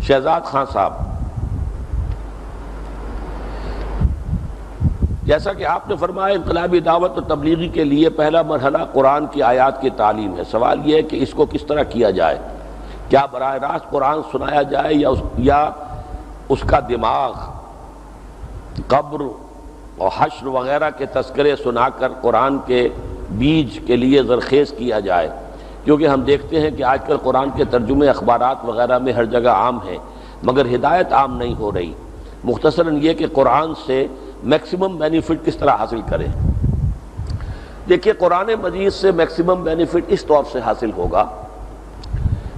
شہزاد خان صاحب، جیسا کہ آپ نے فرمایا انقلابی دعوت و تبلیغی کے لیے پہلا مرحلہ قرآن کی آیات کی تعلیم ہے۔ سوال یہ ہے کہ اس کو کس طرح کیا جائے؟ کیا براہ راست قرآن سنایا جائے یا اس کا دماغ قبر اور حشر وغیرہ کے تذکرے سنا کر قرآن کے بیج کے لیے زرخیز کیا جائے؟ کیونکہ ہم دیکھتے ہیں کہ آج کل قرآن کے ترجمے اخبارات وغیرہ میں ہر جگہ عام ہیں، مگر ہدایت عام نہیں ہو رہی۔ مختصراً یہ کہ قرآن سے میکسیمم بینیفٹ کس طرح حاصل کریں؟ دیکھیے، قرآن مجید سے میکسیمم بینیفٹ اس طور سے حاصل ہوگا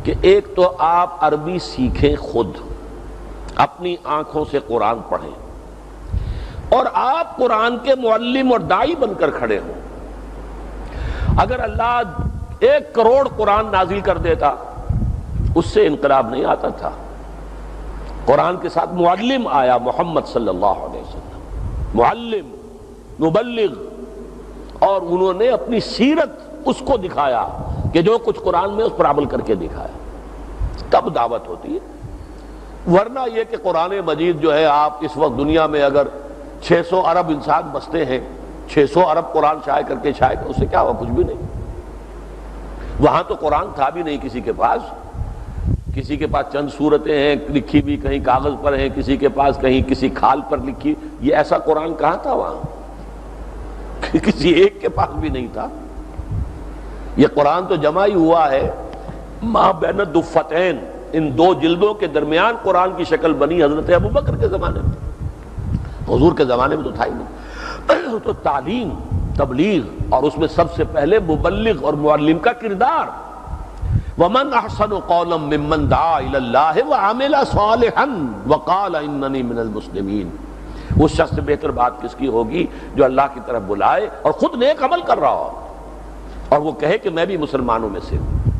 کہ ایک تو آپ عربی سیکھیں، خود اپنی آنکھوں سے قرآن پڑھیں، اور آپ قرآن کے معلم اور داعی بن کر کھڑے ہوں۔ اگر اللہ 1 کروڑ قرآن نازل کر دیتا، اس سے انقلاب نہیں آتا تھا۔ قرآن کے ساتھ معلم آیا، محمد صلی اللہ علیہ وسلم، معلم، مبلغ، اور انہوں نے اپنی سیرت اس کو دکھایا کہ جو کچھ قرآن میں اس پر عمل کر کے دکھایا، تب دعوت ہوتی ہے۔ ورنہ یہ کہ قرآن مجید جو ہے، آپ اس وقت دنیا میں اگر 600 ارب انسان بستے ہیں، 600 ارب قرآن شائع کر کے شائع، اس سے کیا ہوا؟ کچھ بھی نہیں۔ وہاں تو قرآن تھا بھی نہیں کسی کے پاس، کسی کے پاس چند صورتیں ہیں لکھی بھی، کہیں کاغذ پر ہیں، کسی کے پاس کہیں کسی کھال پر لکھی۔ یہ ایسا قرآن کہاں تھا وہاں؟ کسی ایک کے پاس بھی نہیں تھا۔ یہ قرآن تو جمع ہی ہوا ہے ما بین الدفتین، ان 2 جلدوں کے درمیان قرآن کی شکل بنی حضرت ابوبکر کے زمانے میں، حضور کے زمانے میں تو تھا ہی نہیں۔ تو تعلیم، تبلیغ، اور اس میں سب سے پہلے مبلغ اور معلم کا کردار۔ وَمَنْ أَحْسَنُ قَوْلًا مِّمَّنْ دَعَا إِلَى اللَّهِ وَعَمِلَ صَالِحًا وَقَالَ إِنَّنِي مِنَ الْمُسْلِمِينَ۔ اس شخص سے بہتر بات کس کی ہوگی جو اللہ کی طرف بلائے اور خود نیک عمل کر رہا ہو، اور وہ کہے کہ میں بھی مسلمانوں میں سے ہوں۔